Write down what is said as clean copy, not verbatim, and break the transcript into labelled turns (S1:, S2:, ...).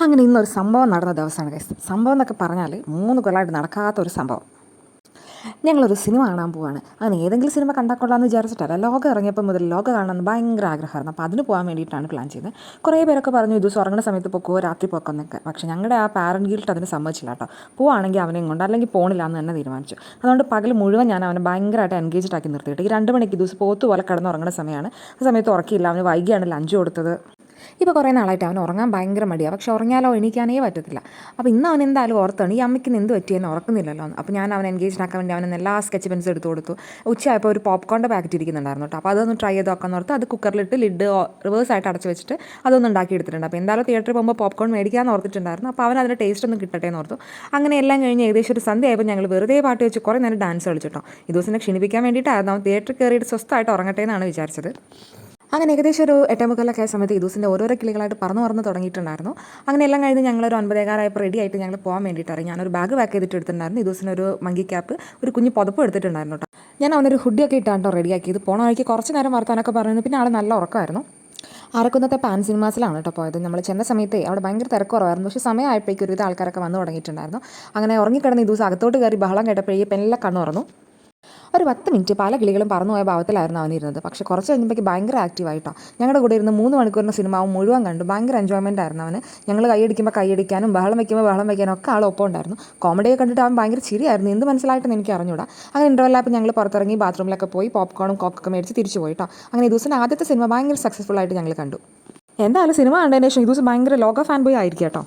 S1: അങ്ങനെ ഇന്നൊരു സംഭവം നടന്ന ദിവസമാണ് ഗൈസ്. സംഭവം എന്നൊക്കെ പറഞ്ഞാൽ 3 കൊല്ലമായിട്ട് നടക്കാത്തൊരു സംഭവം. ഞങ്ങളൊരു സിനിമ കാണാൻ പോവാണ്. അങ്ങനെ ഏതെങ്കിലും സിനിമ കണ്ടാൽ കൊള്ളാമെന്ന് വിചാരിച്ചിട്ടല്ല, ലോകം ഇറങ്ങിയപ്പോൾ മുതൽ ലോകം കാണണമെന്ന് ഭയങ്കര ആഗ്രഹമായിരുന്നു. അപ്പോൾ അതിന് പോകാൻ വേണ്ടിയിട്ടാണ് പ്ലാൻ ചെയ്തത്. കുറേ പേരൊക്കെ പറഞ്ഞു ഇത് ഉറങ്ങുന്ന സമയത്ത് പൊക്കോ, രാത്രി പോക്കോന്നൊക്കെ. പക്ഷേ ഞങ്ങളുടെ ആ പാരൻറ് ഗിൽട്ട് അതിന് സമ്മതിച്ചില്ല കേട്ടോ. പോവുകയാണെങ്കിൽ അവനെയും കൊണ്ട്, അല്ലെങ്കിൽ പോണില്ല എന്ന് തന്നെ തീരുമാനിച്ചു. അതുകൊണ്ട് പകൽ മുഴുവൻ ഞാൻ അവനെ ഭയങ്കരമായിട്ട് എൻഗേജ്ഡ് ആക്കി നിർത്തിയിട്ട് ഈ 2 മണിക്ക് ദിവസം പോത്ത് പോലെ കിടന്നുറങ്ങുന്ന സമയമാണ്. ആ സമയത്ത് ഉറക്കിയില്ല. അവന് വൈകിയാണ് ലഞ്ച് കൊടുത്തത്. ഇപ്പോൾ കുറേ നാളായിട്ട് അവൻ ഉറങ്ങാൻ ഭയങ്കര മടിയാണ്. പക്ഷെ ഉറങ്ങിയാലോ എണീക്കാനേ പറ്റത്തില്ല. അപ്പോൾ ഇന്ന് അവൻ എന്തായാലും ഓർത്താണ് ഈ അമ്മയ്ക്ക് എന്ത് പറ്റിയെന്ന് ഉറക്കുന്നില്ലല്ലോ എന്ന്. അപ്പോൾ ഞാൻ അവൻ എൻഗേജ്ഡ് ആക്കാൻ വേണ്ടി അവൻ എല്ലാ സ്കെച്ച് പെൻസ് എടുത്ത് കൊടുത്തു. ഉച്ചയായപ്പോൾ ഒരു പോപ്കോണിൻ്റെ പാക്കറ്റ് ഇരിക്കുന്നുണ്ടായിരുന്നു കേട്ടോ. അപ്പോൾ അതൊന്ന് ട്രൈ ചെയ്ത് നോക്കാമെന്ന് ഓർത്ത് അത് കുക്കറിലിട്ട് ലിഡ് റിവേഴ്സായിട്ട് അടച്ച് വെച്ചിട്ട് അതൊന്നും ഉണ്ടാക്കി എടുത്തിട്ടുണ്ട്. അപ്പോൾ എന്തായാലും തിയേറ്ററിൽ പോകുമ്പോൾ പോപ്കോൺ മേടിക്കാമെന്ന് ഓർത്തിട്ടുണ്ടായിരുന്നു. അപ്പോൾ അവൻ അതിൻ്റെ ടേസ്റ്റ് ഒന്ന് കിട്ടട്ടെ എന്ന് ഓർത്തു. അങ്ങനെ എല്ലാം കഴിഞ്ഞ് ഏകദേശം ഒരു സന്ധ്യയായപ്പോൾ ഞങ്ങൾ വെറുതെ പാട്ട് വെച്ച് കുറേ നേരം ഡാൻസ് കളിച്ചിട്ടോ. ഈ ദിവസം ക്ഷണിപ്പിക്കാൻ വേണ്ടിയിട്ടായിരുന്നു. അവൻ തിയേറ്ററിൽ കയറിയിട്ട് സ്വസ്ഥമായിട്ട് ഉറങ്ങട്ടെ എന്നാണ് വിചാരിച്ചത്. അങ്ങനെ ഏകദേശം ഒരു 8:45 ആയ സമയത്ത് ദിവസത്തിൻ്റെ ഓരോരോ കിളികളായിട്ട് പറന്ന് തുടങ്ങിയിട്ടുണ്ടായിരുന്നു. അങ്ങനെ എല്ലാം കഴിഞ്ഞ് ഞങ്ങളൊരു 9:15 റെഡി ആയിട്ട് ഞങ്ങൾ പോകാൻ വേണ്ടിയിട്ടാണ്. ഞാനൊരു ബാഗ് പാക്ക് ചെയ്തിട്ട് എടുത്തിട്ടുണ്ടായിരുന്നു. ഈ ദിവസം ഒരു മങ്കി ക്യാപ്പ്, ഒരു കുഞ്ഞ് പുതപ്പ് എടുത്തിട്ടുണ്ടായിരുന്നു കേട്ടോ. ഞാൻ അവനൊരു ഹുഡിയൊക്കെ ഇട്ടാട്ടോ റെഡിയാക്കിയത്. പോണ വഴിക്ക് കുറച്ച് നേരം വർത്താനൊക്കെ പറയുന്നു. പിന്നെ ആൾ നല്ല ഉറക്കമായിരുന്നു. ആരക്കുന്നത്തെ പാൻ സിനിമാസിലാണ് കേട്ടോ പോയത്. നമ്മൾ ചെന്ന സമയത്ത് അവിടെ ഭയങ്കര തിരക്കുറവായിരുന്നു. പക്ഷേ സമയമായപ്പോഴേക്കും ഒരുവിധ ആൾക്കാരൊക്കെ വന്നു തുടങ്ങിയിട്ടുണ്ടായിരുന്നു. അങ്ങനെ ഉറങ്ങിക്കിടന്ന് ഈ ദിവസം അകത്തോട്ട് കയറി ബഹളം കേട്ടപ്പോഴേക്കും എല്ലാം കണ്ണു തുറന്നു. ഒരു 10 മിനിറ്റ് പല കിളികളും പറന്നുപോയ ഭാവത്തിലായിരുന്നു അവനിരുന്നത്. പക്ഷേ കുറച്ച് കഴിഞ്ഞപ്പോഴേക്ക് ഭയങ്കര ആക്റ്റീവായിട്ടോ. ഞങ്ങളുടെ കൂടെ ഇരുന്ന് 3 മണിക്കൂറിന് സിനിമ അവൻ മുഴുവൻ കണ്ടു. ഭയങ്കര എൻജോയ്മെൻ്റ് ആയിരുന്നു അവന്. ഞങ്ങൾ കൈയടിക്കുമ്പോൾ കൈയടിക്കാനും ബഹളം വയ്ക്കുമ്പോൾ ബഹളം വയ്ക്കാനും ഒക്കെ ഒപ്പം ഉണ്ടായിരുന്നു. കോമഡിയൊക്കെ കണ്ടിട്ട് അവൻ ഭയങ്കര ചിരിയായിരുന്നു. എന്ത് മനസ്സിലായിട്ടെന്ന് എനിക്ക് അറിഞ്ഞൂടാ. അങ്ങനെ ഇൻ്റർവെല്ലായപ്പോൾ ഞങ്ങൾ പുറത്തിറങ്ങി ബാത്റൂമിലൊക്കെ പോയി പോപ്കോണും കോക്കൊക്കെ മേടിച്ച് തിരിച്ചു പോയിട്ടോ. അങ്ങനെ ഈ ദിവസം ആദ്യത്തെ സിനിമ ഭയങ്കര സക്സസ്ഫുൾ ആയിട്ട് ഞങ്ങൾ കണ്ടു. എന്തായാലും സിനിമ കണ്ടതിന് ശേഷം ഈ ദിവസം ഭയങ്കര ലോക ഫാൻ ബോയ് ആയിരിക്കും കേട്ടോ.